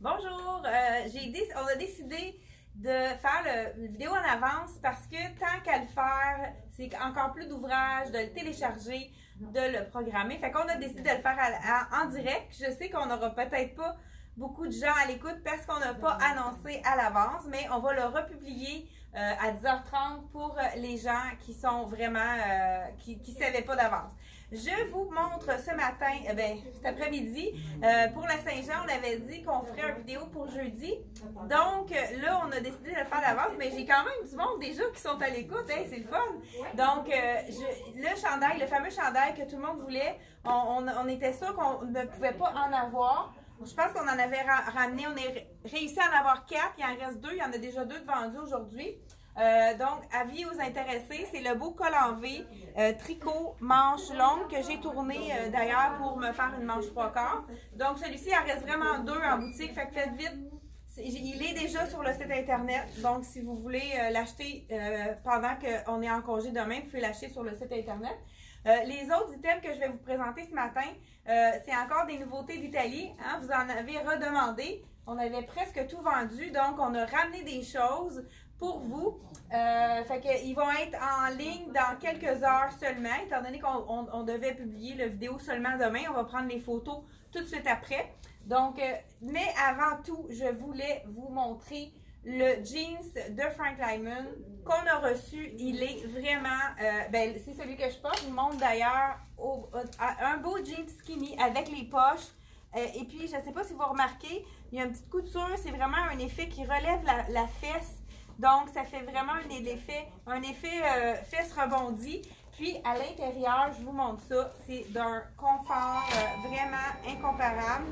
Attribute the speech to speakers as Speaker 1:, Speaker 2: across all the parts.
Speaker 1: Bonjour, on a décidé de faire le vidéo en avance parce que tant qu'à le faire, c'est encore plus d'ouvrage, de le télécharger, de le programmer. Fait qu'on a décidé de le faire en direct. Je sais qu'on n'aura peut-être pas beaucoup de gens à l'écoute parce qu'on n'a pas annoncé à l'avance, mais on va le republier à 10h30 pour les gens qui sont vraiment, qui savaient pas d'avance. Je vous montre ce matin, cet après-midi, pour la Saint-Jean, on avait dit qu'on ferait une vidéo pour jeudi. Donc là, on a décidé de le faire d'avance, mais j'ai quand même du monde déjà qui sont à l'écoute, hein, c'est le fun. Donc, le chandail, le fameux chandail que tout le monde voulait, on était sûr qu'on ne pouvait pas en avoir. Je pense qu'on en avait ramené, on a réussi à en avoir 4, il en reste 2, il y en a déjà 2 de vendus aujourd'hui. Donc, avis aux intéressés, c'est le beau col en V, tricot, manche longue que j'ai tourné d'ailleurs pour me faire une manche 3/4. Donc, celui-ci, il en reste vraiment 2 en boutique, fait que faites vite. Il est déjà sur le site internet, donc si vous voulez l'acheter pendant qu'on est en congé demain, vous pouvez l'acheter sur le site internet. Les autres items que je vais vous présenter ce matin, c'est encore des nouveautés d'Italie. Hein? Vous en avez redemandé. On avait presque tout vendu, donc on a ramené des choses pour vous. Fait qu'ils vont être en ligne dans quelques heures seulement, étant donné qu'on devait publier la vidéo seulement demain. On va prendre les photos tout de suite après. Donc, mais avant tout, je voulais vous montrer le jeans de Frank Lyman qu'on a reçu. Il est vraiment, c'est celui que je porte. Je vous montre d'ailleurs un beau jean skinny avec les poches. Et puis, je ne sais pas si vous remarquez, il y a une petite couture. C'est vraiment un effet qui relève la fesse. Donc, ça fait vraiment un effet fesse rebondie. Puis, à l'intérieur, je vous montre ça. C'est d'un confort vraiment incomparable.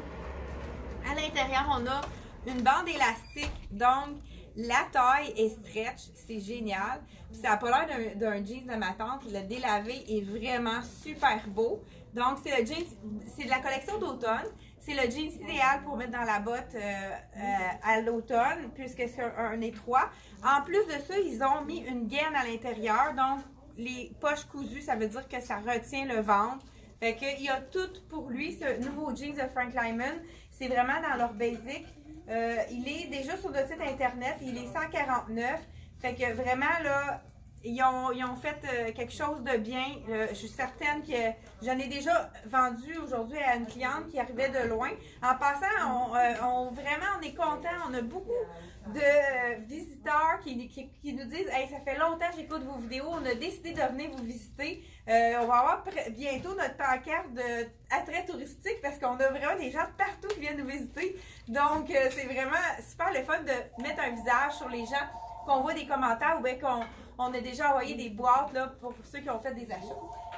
Speaker 1: À l'intérieur, on a une bande élastique. Donc, la taille est stretch. C'est génial. Puis, ça n'a pas l'air d'un jeans de ma tante. Le délavé est vraiment super beau. Donc, c'est le jeans, c'est de la collection d'automne. C'est le jeans idéal pour mettre dans la botte à l'automne, puisque c'est un étroit. En plus de ça, ils ont mis une gaine à l'intérieur. Donc, les poches cousues, ça veut dire que ça retient le ventre. Fait qu'il y a tout pour lui, ce nouveau jeans de Frank Lyman. C'est vraiment dans leur basic. Il est déjà sur le site internet. Il est 149. Fait que vraiment, là, ils ont fait quelque chose de bien. Je suis certaine que j'en ai déjà vendu aujourd'hui à une cliente qui arrivait de loin. En passant, vraiment, on est content. On a beaucoup de visiteurs qui nous disent « Hey, ça fait longtemps que j'écoute vos vidéos. On a décidé de venir vous visiter. On va avoir bientôt notre pancarte d'attrait touristique parce qu'on a vraiment des gens de partout qui viennent nous visiter. Donc, c'est vraiment super le fun de mettre un visage sur les gens, qu'on voit des commentaires ou bien qu'on a déjà envoyé des boîtes là, pour ceux qui ont fait des achats.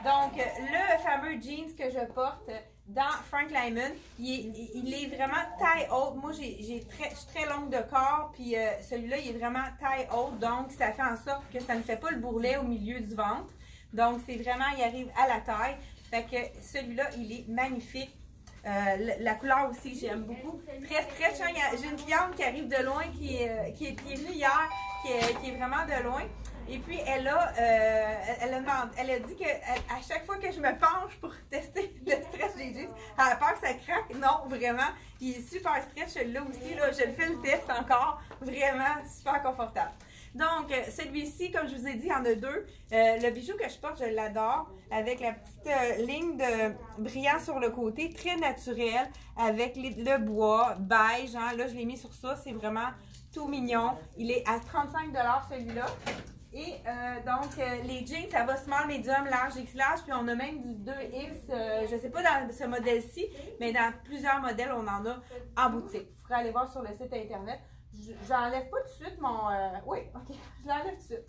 Speaker 1: Donc, le fameux jeans que je porte dans Frank Lyman, il est vraiment taille haute. Moi, je suis très longue de corps, puis celui-là, il est vraiment taille haute. Donc, ça fait en sorte que ça ne fait pas le bourrelet au milieu du ventre. Donc, c'est vraiment, il arrive à la taille. Fait que celui-là, il est magnifique. La couleur aussi, j'aime beaucoup. Très stretch. Hein? J'ai une cliente qui arrive de loin, qui est venue hier, qui est vraiment de loin. Et puis, elle a dit qu'à chaque fois que je me penche pour tester le stretch des jeans, elle a peur que ça craque. Non, vraiment, il est super stretch. Celui-là aussi, là, je le fais le test encore. Vraiment super confortable. Donc, celui-ci, comme je vous ai dit, il y en a 2. Le bijou que je porte, je l'adore, avec la petite ligne de brillant sur le côté, très naturel, avec le bois beige. Hein. Là, je l'ai mis sur ça, c'est vraiment tout mignon. Il est à 35 $ celui-là. Et donc, les jeans, ça va small, medium, large, X large, puis on a même du 2X, je ne sais pas dans ce modèle-ci, mais dans plusieurs modèles, on en a en boutique. Vous pourrez aller voir sur le site internet. J'enlève pas tout de suite mon... Oui, ok, je l'enlève tout de suite.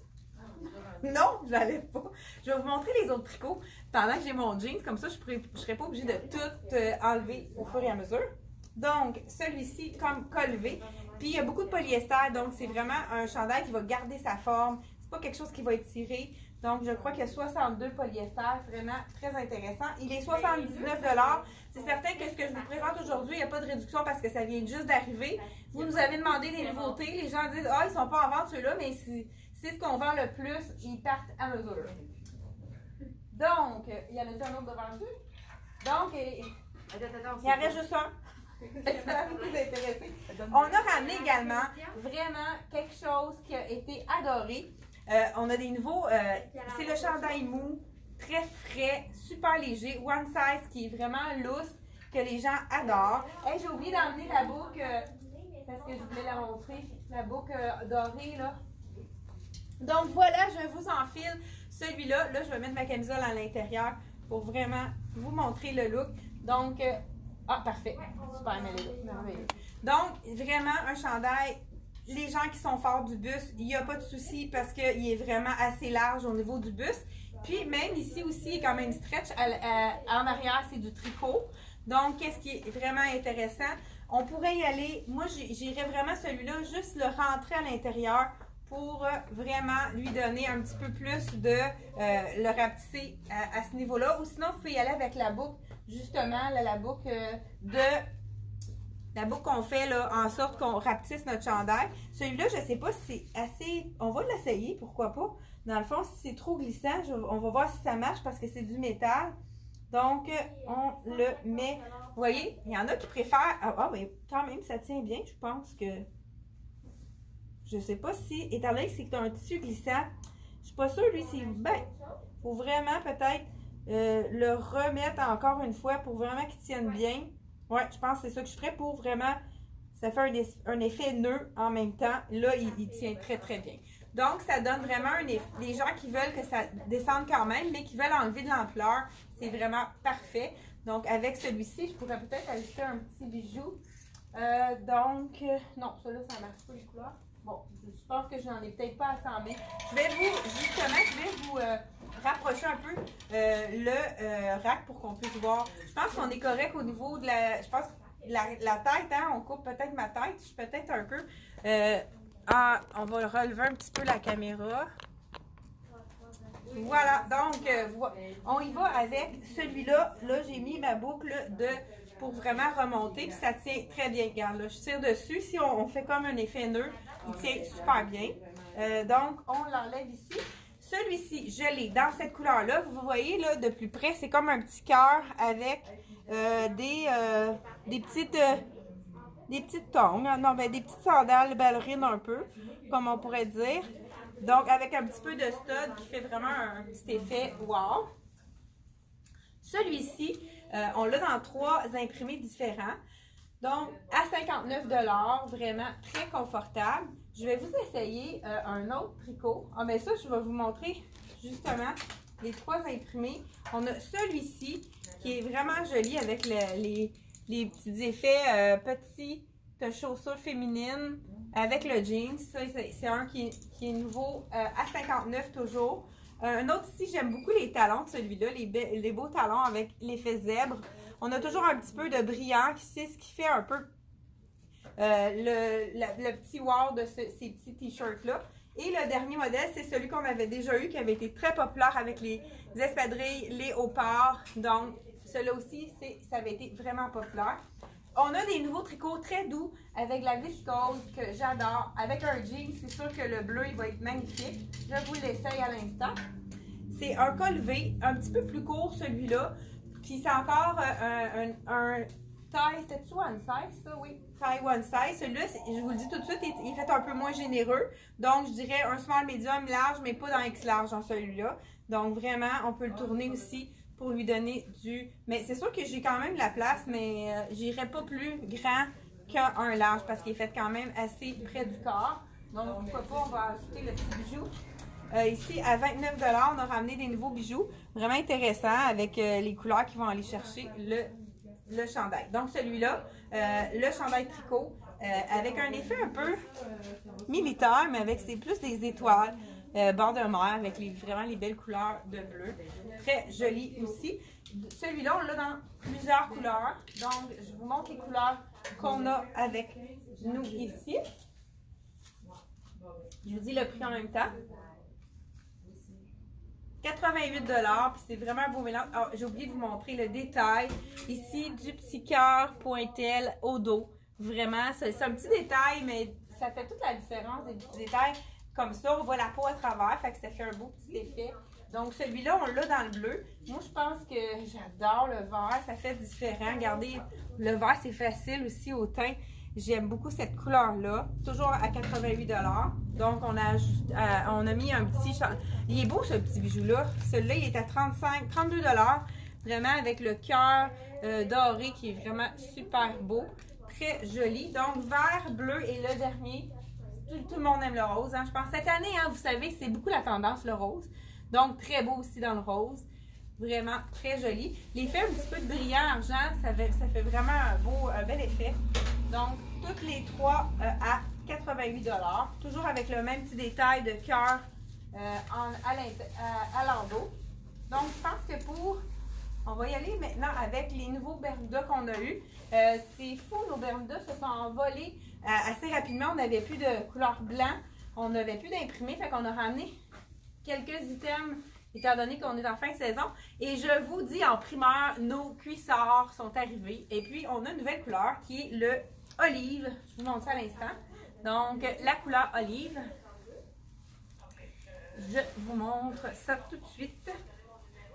Speaker 1: Non, je l'enlève pas. Je vais vous montrer les autres tricots pendant que j'ai mon jeans, comme ça je ne serai pas obligée de tout enlever au fur et à mesure. Donc, celui-ci, comme col V. Puis, il y a beaucoup de polyester, donc c'est vraiment un chandail qui va garder sa forme. C'est pas quelque chose qui va être tiré. Donc, je crois qu'il y a 62 polyester, vraiment très intéressant. Il est 79 $. C'est certain que ce que je vous présente aujourd'hui, il n'y a pas de réduction parce que ça vient juste d'arriver. Vous nous avez demandé des nouveautés. Les gens disent « Ah, ils sont pas en vente ceux-là, mais c'est ce qu'on vend le plus. Ils partent à mesure. » Donc, il y en a un autre de vendu. Donc, il en reste juste un. J'espère que vous intéressez. On a ramené également vraiment quelque chose qui a été adoré. On a des nouveaux, c'est le chandail mou, très frais, super léger, one size qui est vraiment loose, que les gens adorent. Hey, j'ai oublié d'emmener la boucle, parce que je voulais la montrer, la boucle dorée là. Donc voilà, je vous enfile celui-là. Là, je vais mettre ma camisole à l'intérieur pour vraiment vous montrer le look. Donc, parfait. Super, merveilleux. Donc, vraiment un chandail. Les gens qui sont forts du buste, il n'y a pas de souci parce qu'il est vraiment assez large au niveau du buste. Puis, même ici aussi, il est quand même stretch. En arrière, c'est du tricot. Donc, qu'est-ce qui est vraiment intéressant? On pourrait y aller. Moi, j'irais vraiment celui-là, juste le rentrer à l'intérieur pour vraiment lui donner un petit peu plus de le rapetisser à ce niveau-là. Ou sinon, vous pouvez y aller avec la boucle, justement, là, la boucle qu'on fait là, en sorte qu'on rapetisse notre chandail. Celui-là, je ne sais pas si c'est assez... On va l'essayer, pourquoi pas. Dans le fond, si c'est trop glissant, on va voir si ça marche parce que c'est du métal. Donc, on le met... Vous voyez, il y en a qui préfèrent... mais quand même, ça tient bien. Je pense que... Je ne sais pas si... Étant donné que c'est un tissu glissant, je ne suis pas sûre, lui, c'est... Ben, il faut vraiment peut-être le remettre encore une fois pour vraiment qu'il tienne bien. Ouais, je pense que c'est ça que je ferais pour vraiment... Ça fait un effet nœud en même temps. Là, il tient très, très bien. Donc, ça donne vraiment un effet. Les gens qui veulent que ça descende quand même, mais qui veulent enlever de l'ampleur, c'est vraiment parfait. Donc, avec celui-ci, je pourrais peut-être ajouter un petit bijou. Non, celui-là, ça ne marche pas les couleurs. Bon, je pense que je n'en ai peut-être pas assemblé. Je vais vous rapprocher un peu le rack pour qu'on puisse voir. Je pense qu'on est correct au niveau de la... Je pense que la tête, hein, on coupe peut-être ma tête. Je suis peut-être un peu... on va relever un petit peu la caméra. Voilà, donc on y va avec celui-là. Là, j'ai mis ma boucle pour vraiment remonter, puis ça tient très bien. Regarde, là, je tire dessus. Si on fait comme un effet nœud, il tient super bien. Donc, on l'enlève ici. Celui-ci, je l'ai dans cette couleur-là. Vous voyez, là, de plus près, c'est comme un petit cœur avec des petites tongs. Non, ben, des petites sandales ballerines un peu, comme on pourrait dire. Donc, avec un petit peu de stud qui fait vraiment un petit effet wow. Celui-ci, on l'a dans 3 imprimés différents. Donc, à 59 $, vraiment très confortable. Je vais vous essayer un autre tricot. Mais ça, je vais vous montrer justement les 3 imprimés. On a celui-ci qui est vraiment joli avec les petits effets petites chaussures féminines avec le jeans. Ça, c'est un qui est nouveau à 59 toujours. Un autre ici, j'aime beaucoup les talons de celui-là, les beaux talons avec l'effet zèbre. On a toujours un petit peu de brillant, c'est ce qui fait un peu le petit wow de ces petits t-shirts-là. Et le dernier modèle, c'est celui qu'on avait déjà eu, qui avait été très populaire avec les espadrilles, les haut-parts. Donc, celui-là aussi, ça avait été vraiment populaire. On a des nouveaux tricots très doux avec la viscose que j'adore. Avec un jean, c'est sûr que le bleu, il va être magnifique. Je vous l'essaye à l'instant. C'est un col V, un petit peu plus court celui-là. Puis c'est encore un taille, c'était-tu one size ça? Oui, taille one size. Celui-là, je vous le dis tout de suite, il est fait un peu moins généreux. Donc, je dirais un small medium large, mais pas dans X large dans celui-là. Donc, vraiment, on peut le tourner aussi pour lui donner du... Mais c'est sûr que j'ai quand même de la place, mais j'irai pas plus grand qu'un large parce qu'il est fait quand même assez près du corps. Donc, pourquoi pas, on va ajouter le petit bijou. Ici, à 29 $, on a ramené des nouveaux bijoux vraiment intéressants avec les couleurs qui vont aller chercher le chandail. Donc, celui-là, le chandail tricot, avec un effet un peu militaire, mais avec plus des étoiles, bord de mer, avec vraiment les belles couleurs de bleu. Très joli aussi. Celui-là, on l'a dans plusieurs couleurs. Donc, je vous montre les couleurs qu'on a avec nous ici. Je vous dis le prix en même temps. 88 $, puis c'est vraiment un beau mélange. J'ai oublié de vous montrer le détail. Ici, du petit cœur pointel au dos. Vraiment, c'est un petit détail, mais ça fait toute la différence des petits détails. Comme ça, on voit la peau à travers, fait que ça fait un beau petit effet Donc, celui-là, on l'a dans le bleu. Moi, je pense que j'adore le vert. Ça fait différent. Regardez, le vert, c'est facile aussi au teint. J'aime beaucoup cette couleur-là. Toujours à 88 $. Donc, on a mis un petit... Il est beau, ce petit bijou-là. Celui-là, il est à 32 $. Vraiment avec le cœur doré qui est vraiment super beau. Très joli. Donc, vert, bleu et le dernier. Tout le monde aime le rose. Hein. Je pense cette année, hein, vous savez, c'est beaucoup la tendance, le rose. Donc, très beau aussi dans le rose. Vraiment très joli. L'effet un petit peu de brillant argent, ça fait vraiment un bel effet. Donc, toutes les trois à 88 $. Toujours avec le même petit détail de cœur à l'endos. Donc, je pense que on va y aller maintenant avec les nouveaux Bermuda qu'on a eus. C'est fou, nos Bermuda se sont envolés assez rapidement. On n'avait plus de couleur blanc. On n'avait plus d'imprimé. Fait qu'on a ramené quelques items étant donné qu'on est en fin de saison. Et je vous dis en primeur, nos cuissards sont arrivés. Et puis, on a une nouvelle couleur qui est le olive. Je vous montre ça à l'instant. Donc, la couleur olive. Je vous montre ça tout de suite.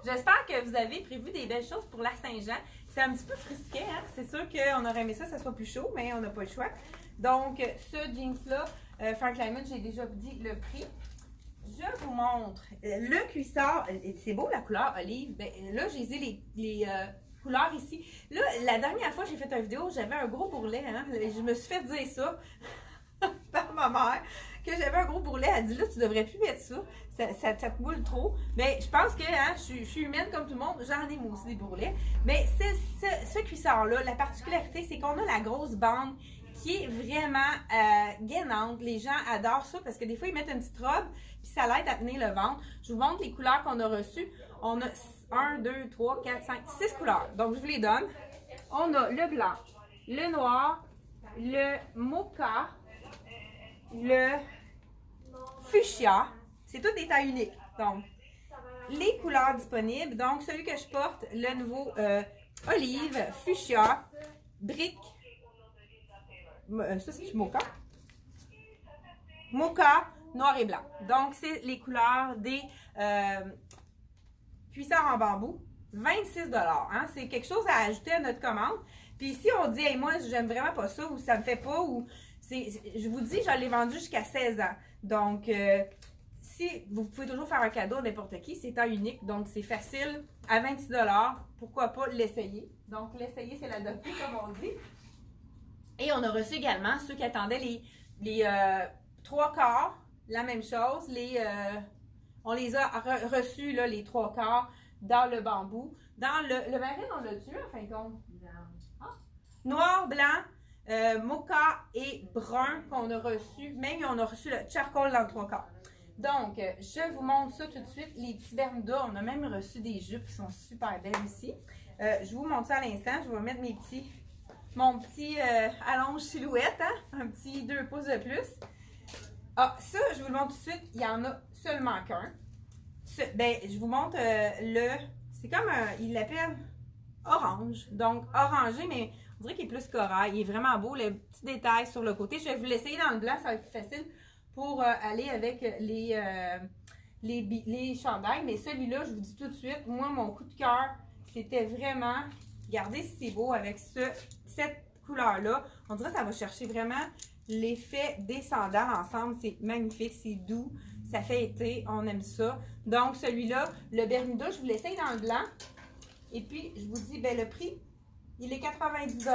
Speaker 1: J'espère que vous avez prévu des belles choses pour la Saint-Jean. C'est un petit peu frisquet, hein? C'est sûr qu'on aurait aimé ça soit plus chaud, mais on n'a pas le choix. Donc, ce jeans-là, Frank Lyman, j'ai déjà dit le prix. Je vous montre le cuissard. C'est beau la couleur olive. Ben, là, j'ai les couleurs ici. Là, la dernière fois que j'ai fait une vidéo, j'avais un gros bourrelet. Hein? Je me suis fait dire ça par ma mère, que j'avais un gros bourrelet. Elle dit là, tu devrais plus mettre ça. Ça te moule trop. Mais je pense que hein, je suis humaine comme tout le monde. J'en ai moi aussi des bourrelets. Mais ce cuissard-là, la particularité, c'est qu'on a la grosse bande qui est vraiment gainante. Les gens adorent ça parce que des fois, ils mettent une petite robe puis ça l'aide à tenir le ventre. Je vous montre les couleurs qu'on a reçues. On a 1, 2, 3, 4, 5, 6 couleurs. Donc, je vous les donne. On a le blanc, le noir, le mocha, le fuchsia. C'est toutes des tailles uniques. Donc, les couleurs disponibles. Donc, celui que je porte, le nouveau olive, fuchsia, brique. Ça, c'est du mocha. Mocha, noir et blanc. Donc, c'est les couleurs des cuissards en bambou. 26 $. Hein? C'est quelque chose à ajouter à notre commande. Puis si on dit, hey, moi, j'aime vraiment pas ça, ou ça me fait pas, ou je vous dis, je l'ai vendu jusqu'à 16 ans. Donc, si vous pouvez toujours faire un cadeau à n'importe qui, c'est taille unique, donc c'est facile. À 26 $, pourquoi pas l'essayer? Donc, l'essayer, c'est l'adopter, comme on dit. Et on a reçu également ceux qui attendaient les 3/4, la même chose. On les a reçus, là, les 3/4, dans le bambou. Dans le marine, on l'a tué, en fin de compte. Ah. Noir, blanc, mocha et brun qu'on a reçu. Même, on a reçu le charcoal dans le 3/4. Donc, je vous montre ça tout de suite. Les petits Bermuda, on a même reçu des jupes qui sont super belles ici. Je vous montre ça à l'instant. Je vais mettre mon petit allonge silhouette, hein? Un petit 2 pouces de plus. Ah, ça, je vous le montre tout de suite. Il y en a seulement qu'un. Ben, je vous montre c'est comme il l'appelle orange. Donc, orangé, mais on dirait qu'il est plus corail. Il est vraiment beau, les petits détails sur le côté. Je vais vous l'essayer dans le blanc, ça va être plus facile pour aller avec les chandails. Mais celui-là, je vous dis tout de suite, moi, mon coup de cœur, c'était vraiment... Regardez si c'est beau avec cette couleur-là. On dirait que ça va chercher vraiment l'effet des sandales ensemble. C'est magnifique, c'est doux, ça fait été, on aime ça. Donc, celui-là, le Bermuda, je vous l'essaye dans le blanc. Et puis, je vous dis, ben le prix, il est 90 $.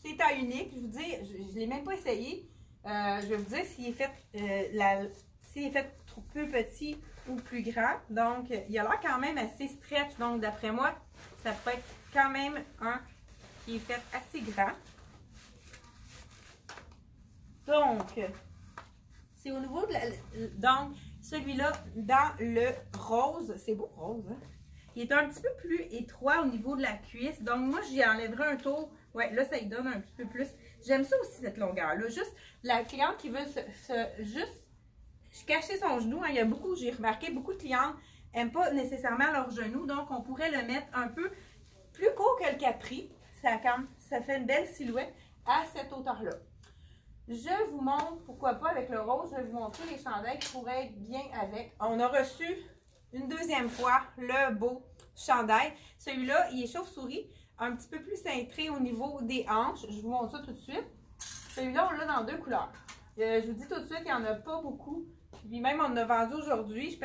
Speaker 1: C'est taille unique. Je vous dis, je ne l'ai même pas essayé. Je vais vous dire s'il est fait trop peu petit ou plus grand. Donc, il a l'air quand même assez stretch. Donc, d'après moi, ça peut être quand même un qui est fait assez grand. Donc, c'est au niveau de donc, celui-là, dans le rose, c'est beau rose, hein? Il est un petit peu plus étroit au niveau de la cuisse. Donc, moi, j'y enlèverai un tour. Ouais, là, ça y donne un petit peu plus. J'aime ça aussi, cette longueur-là. Juste, la cliente qui veut juste cacher son genou. Hein, il y a beaucoup, j'ai remarqué, beaucoup de clientes n'aiment pas nécessairement leur genou. Donc, on pourrait le mettre un peu plus court que le capri. Ça fait une belle silhouette à cette hauteur-là. Je vous montre, pourquoi pas avec le rose, je vais vous montrer les chandails qui pourraient être bien avec. On a reçu une deuxième fois le beau chandail. Celui-là, il est chauve-souris, un petit peu plus cintré au niveau des hanches. Je vous montre ça tout de suite. Celui-là, on l'a dans 2 couleurs. Je vous dis tout de suite, il n'y en a pas beaucoup. Puis même, on en a vendu aujourd'hui.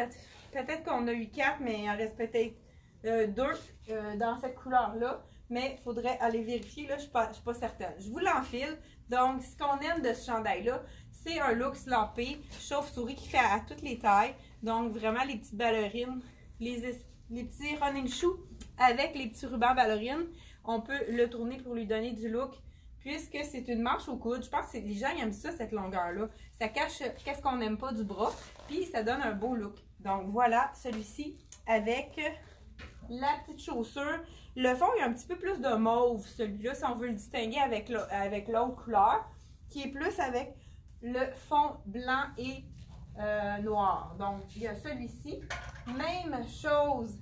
Speaker 1: Peut-être qu'on a eu 4, mais il en reste peut-être 2 dans cette couleur-là. Mais il faudrait aller vérifier. Là, je ne suis pas certaine. Je vous l'enfile. Donc, ce qu'on aime de ce chandail-là, c'est un look slappé, chauve-souris qui fait à toutes les tailles. Donc, vraiment, les petites ballerines, les petits running shoes avec les petits rubans ballerines. On peut le tourner pour lui donner du look. Puisque c'est une manche au coude, je pense que les gens aiment ça, cette longueur-là. Ça cache qu'est-ce qu'on n'aime pas du bras, puis ça donne un beau look. Donc voilà, celui-ci avec la petite chaussure. Le fond, il y a un petit peu plus de mauve, celui-là, si on veut le distinguer avec l'autre couleur, qui est plus avec le fond blanc et noir. Donc, il y a celui-ci. Même chose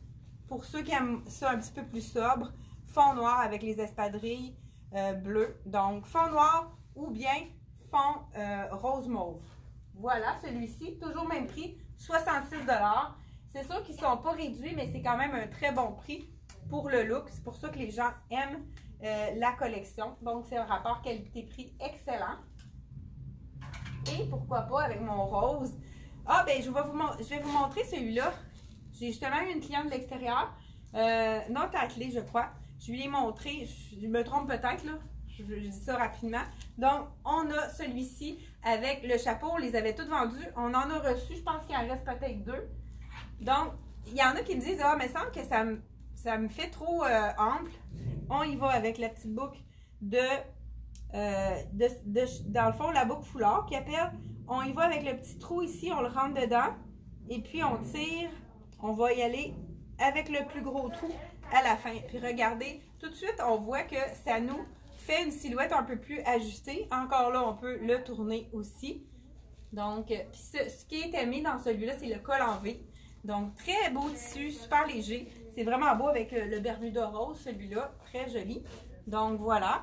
Speaker 1: pour ceux qui aiment ça un petit peu plus sobre, fond noir avec les espadrilles. Bleu, donc fond noir ou bien fond rose mauve. Voilà, celui-ci, toujours même prix, 66 $. C'est sûr qu'ils ne sont pas réduits, mais c'est quand même un très bon prix pour le look. C'est pour ça que les gens aiment la collection. Donc, c'est un rapport qualité-prix excellent. Et pourquoi pas avec mon rose. Ah, ben, je vais vous montrer celui-là. J'ai justement eu une cliente de l'extérieur, non attelée, je crois. Je lui ai montré, je me trompe peut-être, là, je dis ça rapidement. Donc, on a celui-ci avec le chapeau, on les avait tous vendus. On en a reçu, je pense qu'il en reste peut-être 2. Donc, il y en a qui me disent, ah, mais semble que ça me fait trop ample. On y va avec la petite boucle dans le fond, la boucle foulard qui appelle. On y va avec le petit trou ici, on le rentre dedans. Et puis, on tire, on va y aller avec le plus gros trou à la fin. Puis regardez, tout de suite, on voit que ça nous fait une silhouette un peu plus ajustée. Encore là, on peut le tourner aussi. Donc, puis ce qui est aimé dans celui-là, c'est le col en V. Donc, très beau tissu, super léger. C'est vraiment beau avec le Bermuda rose, celui-là. Très joli. Donc, voilà.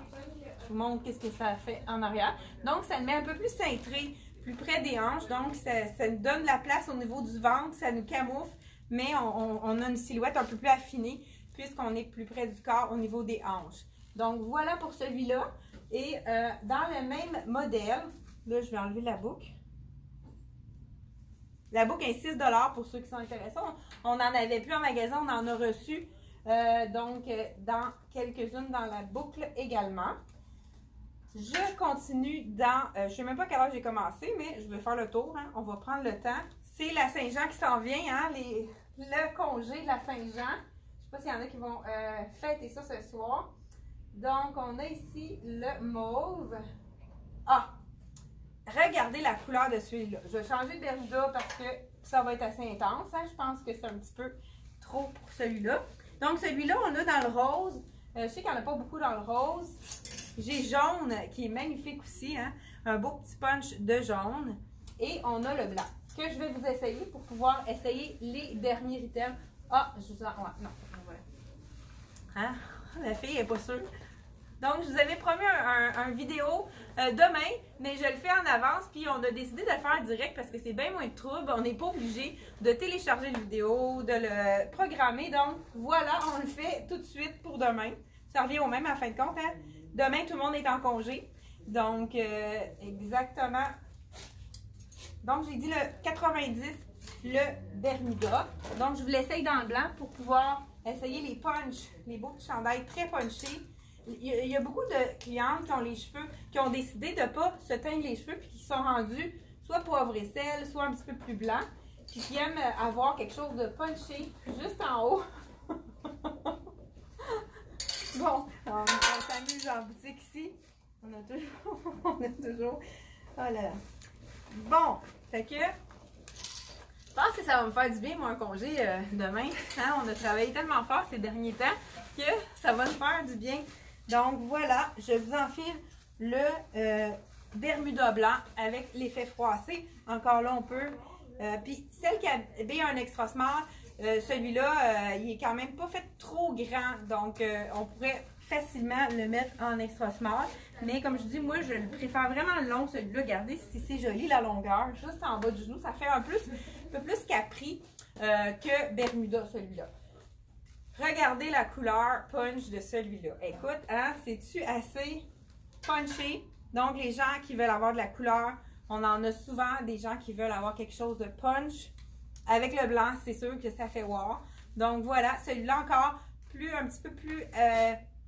Speaker 1: Je vous montre qu'est-ce que ça fait en arrière. Donc, ça le met un peu plus cintré, plus près des hanches. Donc, ça nous donne la place au niveau du ventre. Ça nous camoufle. Mais on a une silhouette un peu plus affinée, puisqu'on est plus près du corps au niveau des hanches. Donc, voilà pour celui-là. Et dans le même modèle, là, je vais enlever la boucle. La boucle est 6 $ pour ceux qui sont intéressés. On n'en avait plus en magasin, on en a reçu. Donc, dans quelques-unes dans la boucle également. Je continue dans, je ne sais même pas à quelle heure j'ai commencé, mais je vais faire le tour. Hein. On va prendre le temps. C'est la Saint-Jean qui s'en vient, hein, le congé de la Saint-Jean. Je ne sais pas s'il y en a qui vont fêter ça ce soir. Donc, on a ici le mauve. Ah! Regardez la couleur de celui-là. Je vais changer de Bermuda parce que ça va être assez intense. Hein? Je pense que c'est un petit peu trop pour celui-là. Donc, celui-là, on a dans le rose. Je sais qu'il n'y en a pas beaucoup dans le rose. J'ai jaune qui est magnifique aussi. Hein? Un beau petit punch de jaune. Et on a le blanc que je vais vous essayer pour pouvoir essayer les derniers items. Ah, je vous en... Ouais, non, voilà. Hein? La fille n'est pas sûre. Donc, je vous avais promis un vidéo demain, mais je le fais en avance, puis on a décidé de le faire direct parce que c'est bien moins de trouble. On n'est pas obligé de télécharger la vidéo, de le programmer. Donc, voilà, on le fait tout de suite pour demain. Ça revient au même à fin de compte. Hein? Demain, tout le monde est en congé. Donc, exactement. Donc, j'ai dit le 90, le Bermuda. Donc, je vous l'essaye dans le blanc pour pouvoir essayer les punchs, les beaux petits chandails très punchés. Il y a beaucoup de clientes qui ont les cheveux, qui ont décidé de ne pas se teindre les cheveux, puis qui sont rendus soit poivre et sel, soit un petit peu plus blanc, puis qui aiment avoir quelque chose de punché juste en haut. Bon, on s'amuse en boutique ici. On a toujours. Oh là là. Bon, fait que je pense que ça va me faire du bien, moi, un congé demain. Hein? On a travaillé tellement fort ces derniers temps que ça va nous faire du bien. Donc voilà, je vous enfile le Bermuda blanc avec l'effet froissé. Encore là, on peut. Puis celle qui a bien un extra small, celui-là, il est quand même pas fait trop grand. Donc on pourrait facilement le mettre en extra small. Mais comme je dis, moi, je le préfère vraiment long, celui-là. Regardez si c'est joli la longueur, juste en bas du genou. Ça fait un plus peu plus capri que Bermuda, celui-là. Regardez la couleur punch de celui-là. Écoute, hein, c'est-tu assez punché? Donc, les gens qui veulent avoir de la couleur, on en a souvent des gens qui veulent avoir quelque chose de punch. Avec le blanc, c'est sûr que ça fait wow. Donc, voilà, celui-là encore un petit peu plus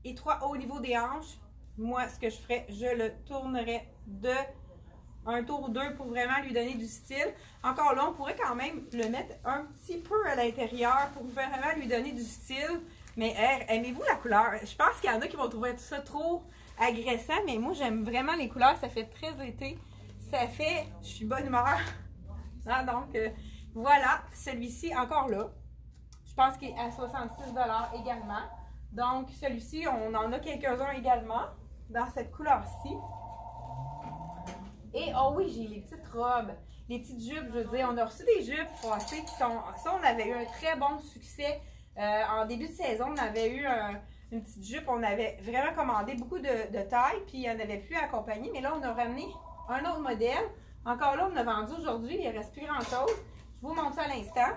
Speaker 1: étroit au niveau des hanches. Moi, ce que je ferais, je le tournerais de un tour ou deux pour vraiment lui donner du style. Encore là, on pourrait quand même le mettre un petit peu à l'intérieur pour vraiment lui donner du style. Mais aimez-vous la couleur? Je pense qu'il y en a qui vont trouver tout ça trop agressant, mais moi, j'aime vraiment les couleurs. Ça fait très été. Ça fait... Je suis bonne humeur. Ah, donc, voilà. Celui-ci, encore là. Je pense qu'il est à 66 $ également. Donc, celui-ci, on en a quelques-uns également dans cette couleur-ci. Et, oh oui, j'ai les petites robes, les petites jupes, je veux dire. On a reçu des jupes froissées qui sont... Ça, on avait eu un très bon succès. En début de saison, on avait eu une petite jupe. On avait vraiment commandé beaucoup de taille, puis il n'y en avait plus à accompagner. Mais là, on a ramené un autre modèle. Encore là, on l'a vendu aujourd'hui. Il ne reste plus grand-chose. Je vous montre ça à l'instant.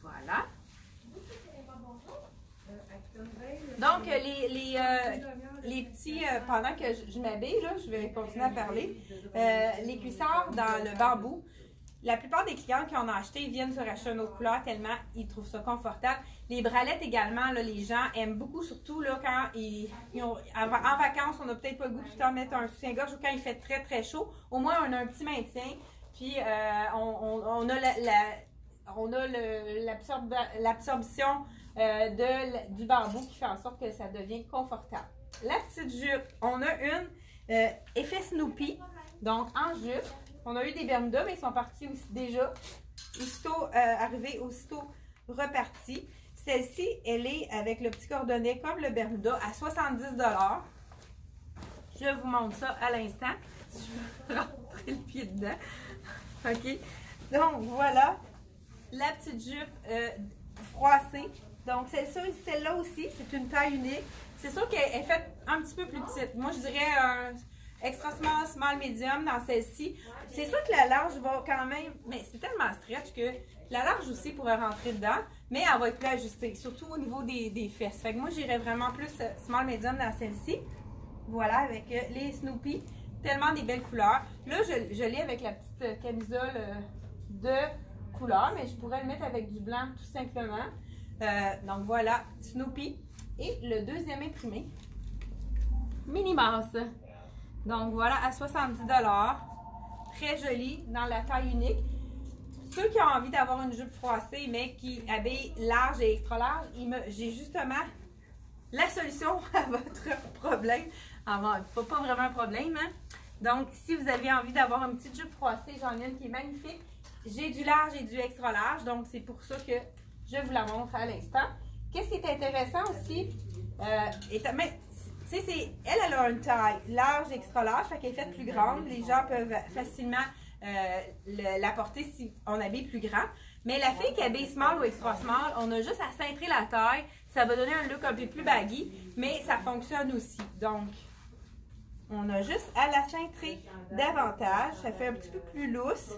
Speaker 1: Voilà. Donc, les petits, pendant que je m'habille, là, je vais continuer à parler, les cuissards dans le bambou, la plupart des clients qui en ont acheté viennent se racheter une autre couleur tellement ils trouvent ça confortable. Les bralettes également, là, les gens aiment beaucoup, surtout là, quand en vacances, on n'a peut-être pas le goût tout le temps de mettre un soutien-gorge ou quand il fait très très chaud. Au moins, on a un petit maintien, puis on a l'absorption du bambou qui fait en sorte que ça devient confortable. La petite jupe, on a une effet Snoopy, donc en jupe. On a eu des Bermudas, mais ils sont partis aussi déjà, aussitôt arrivés, aussitôt repartis. Celle-ci, elle est avec le petit cordonnet comme le Bermuda à 70 $. Je vous montre ça à l'instant. Je vais rentrer le pied dedans. OK. Donc, voilà la petite jupe froissée. Donc, celle-là aussi, c'est une taille unique. C'est sûr qu'elle est faite un petit peu plus petite. Moi, je dirais un extra small, small, medium dans celle-ci. C'est sûr que la large va quand même, mais c'est tellement stretch que la large aussi pourrait rentrer dedans, mais elle va être plus ajustée, surtout au niveau des fesses. Fait que moi, j'irais vraiment plus small, medium dans celle-ci. Voilà, avec les Snoopy. Tellement des belles couleurs. Là, je l'ai avec la petite camisole de couleur, mais je pourrais le mettre avec du blanc tout simplement. Donc voilà, Snoopy. Et le deuxième imprimé, Minnie Mouse. Donc voilà, à 70 $. Très joli, dans la taille unique. Ceux qui ont envie d'avoir une jupe froissée, mais qui habillent large et extra large, j'ai justement la solution à votre problème. Enfin, pas vraiment un problème, hein? Donc, si vous avez envie d'avoir une petite jupe froissée, j'en ai une qui est magnifique. J'ai du large et du extra large, donc c'est pour ça que je vous la montre à l'instant. Qu'est-ce qui est intéressant aussi, elle a une taille large, extra large, fait qu'elle est faite plus grande. Les gens peuvent facilement la porter si on habille plus grand. Mais la fille qui habille small ou extra small, on a juste à cintrer la taille. Ça va donner un look un peu plus baggy, mais ça fonctionne aussi. Donc, on a juste à la cintrer davantage. Ça fait un petit peu plus lousse,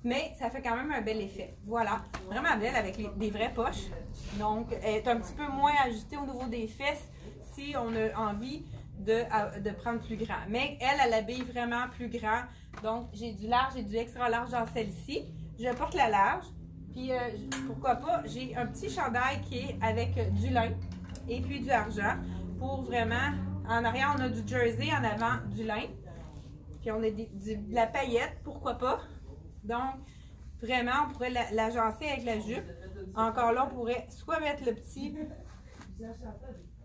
Speaker 1: mais ça fait quand même un bel effet. Voilà, vraiment belle avec des vraies poches. Donc, elle est un petit peu moins ajustée au niveau des fesses si on a envie de prendre plus grand. Mais elle habille vraiment plus grand. Donc, j'ai du large et du extra large dans celle-ci. Je porte la large. Puis, pourquoi pas, j'ai un petit chandail qui est avec du lin et puis du argent pour vraiment... En arrière, on a du jersey, en avant, du lin. Puis, on a de la paillette, pourquoi pas. Donc, vraiment, on pourrait l'agencer avec la jupe. Encore là, on pourrait soit mettre le petit...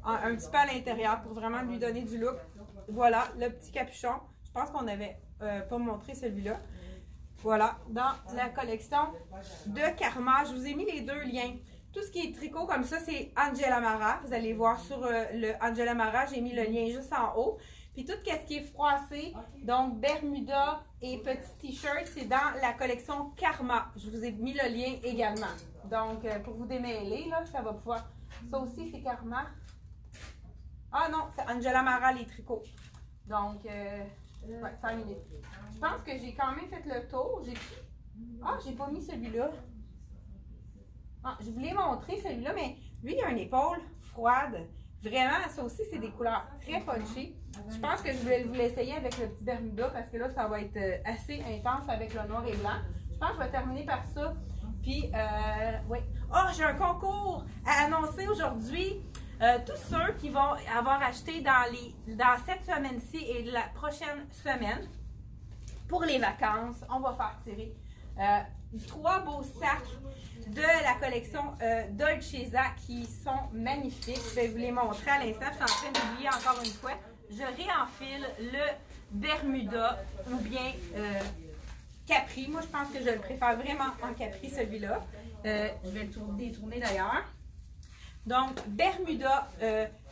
Speaker 1: un petit peu à l'intérieur pour vraiment lui donner du look. Voilà, le petit capuchon. Je pense qu'on n'avait pas montré celui-là. Voilà, dans la collection de Karma. Je vous ai mis les deux liens. Tout ce qui est tricot comme ça, c'est Angela Mara. Vous allez voir sur le Angela Mara, j'ai mis le lien juste en haut. Puis tout ce qui est froissé, donc Bermuda et petit t-shirt, c'est dans la collection Karma. Je vous ai mis le lien également. Donc, pour vous démêler, là, ça va pouvoir... Ça aussi, c'est Karma. Ah non, c'est Angela Mara, les tricots. Donc, Ouais, 5 minutes. Je pense que j'ai quand même fait le tour. J'ai pas mis celui-là. Ah, je voulais montrer celui-là, mais lui, il a une épaule froide. Vraiment, ça aussi, c'est des couleurs très punchées. Je pense que je voulais vous l'essayer avec le petit Bermuda parce que là, ça va être assez intense avec le noir et blanc. Je pense que je vais terminer par ça. Puis, oui. Oh, j'ai un concours à annoncer aujourd'hui. Tous ceux qui vont avoir acheté dans cette semaine-ci et la prochaine semaine, pour les vacances, on va faire tirer 3 beaux sacs de la collection Dolcezza qui sont magnifiques. Je vais vous les montrer à l'instant. Je suis en train d'oublier encore une fois. Je réenfile le Bermuda ou bien Capri. Moi, je pense que je le préfère vraiment en Capri, celui-là. Je vais le détourner d'ailleurs. Donc, Bermuda.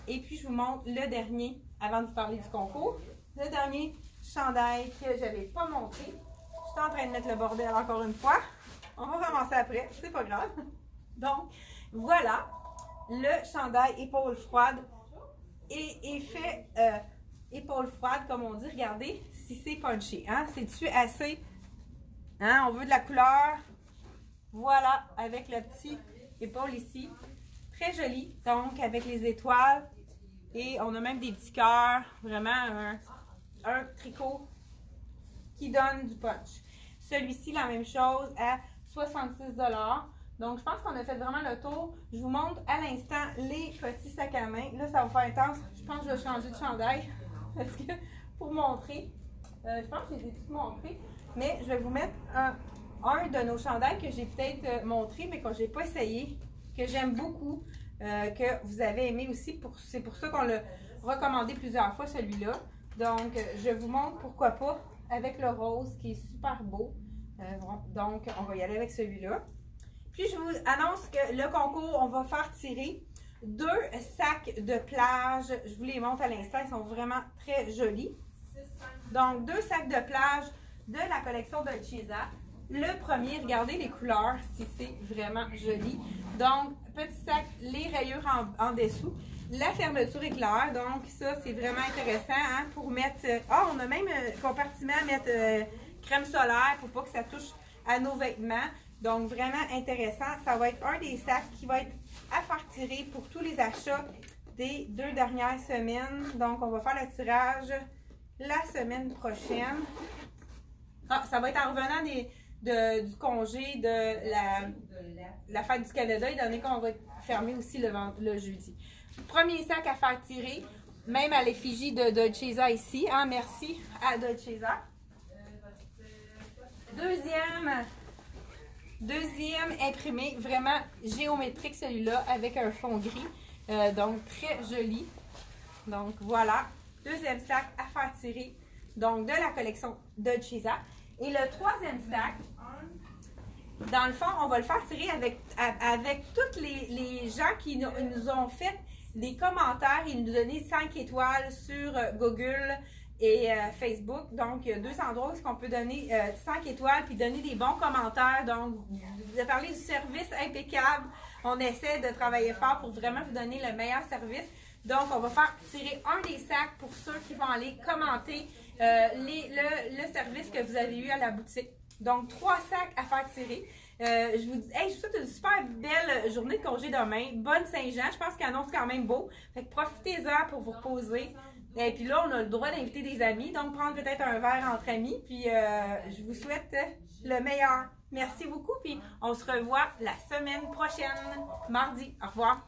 Speaker 1: Et puis, je vous montre le dernier, avant de vous parler du concours. Le dernier chandail que je n'avais pas montré. Je suis en train de mettre le bordel encore une fois. On va commencer après, c'est pas grave. Donc, voilà, le chandail épaule froide et fait épaule froide, comme on dit. Regardez si c'est punché. Hein? C'est-tu assez? Hein? On veut de la couleur. Voilà, avec le petit épaule ici. Très joli, donc avec les étoiles. Et on a même des petits cœurs. Vraiment un tricot qui donne du punch. Celui-ci, la même chose, à 66 $. Donc, je pense qu'on a fait vraiment le tour. Je vous montre à l'instant les petits sacs à main. Là, ça va faire intense. Je pense que je vais changer de chandail. Parce que, pour montrer, je pense que je les ai tous montrés. Mais je vais vous mettre un de nos chandails que j'ai peut-être montré, mais que je n'ai pas essayé, que j'aime beaucoup, que vous avez aimé aussi. C'est pour ça qu'on l'a recommandé plusieurs fois, celui-là. Donc, je vous montre pourquoi pas avec le rose qui est super beau. Donc, on va y aller avec celui-là. Puis, je vous annonce que le concours, on va faire tirer 2 sacs de plage. Je vous les montre à l'instant, ils sont vraiment très jolis. Donc, 2 sacs de plage de la collection Dolcezza. Le premier, regardez les couleurs, si c'est vraiment joli. Donc, petit sac, les rayures en dessous. La fermeture est claire, donc ça, c'est vraiment intéressant hein, pour mettre... on a même un compartiment à mettre crème solaire pour pas que ça touche à nos vêtements. Donc, vraiment intéressant. Ça va être un des sacs qui va être à faire tirer pour tous les achats des 2 dernières semaines. Donc, on va faire le tirage la semaine prochaine. Ça va être en revenant du congé de la fête du Canada, étant donné qu'on va être fermé aussi le jeudi. Premier sac à faire tirer, même à l'effigie de Dolcezza ici. Hein, merci à Dolcezza. Deuxième imprimé, vraiment géométrique celui-là, avec un fond gris. Donc, très joli. Donc, voilà. Deuxième sac à faire tirer, donc de la collection Dolcezza. Et le troisième sac, dans le fond, on va le faire tirer avec tous les gens qui nous ont fait des commentaires et nous donner 5 étoiles sur Google et Facebook. Donc, il y a 2 endroits où on peut donner 5 étoiles puis donner des bons commentaires. Donc, vous avez parlé du service impeccable. On essaie de travailler fort pour vraiment vous donner le meilleur service. Donc, on va faire tirer un des sacs pour ceux qui vont aller commenter le service que vous avez eu à la boutique. Donc, 3 sacs à faire tirer. Je vous souhaite une super belle journée de congé demain. Bonne Saint-Jean. Je pense qu'il annonce quand même beau. Fait que profitez-en pour vous reposer. Et puis là, on a le droit d'inviter des amis. Donc, prendre peut-être un verre entre amis. Puis, je vous souhaite le meilleur. Merci beaucoup. Puis, on se revoit la semaine prochaine, mardi. Au revoir.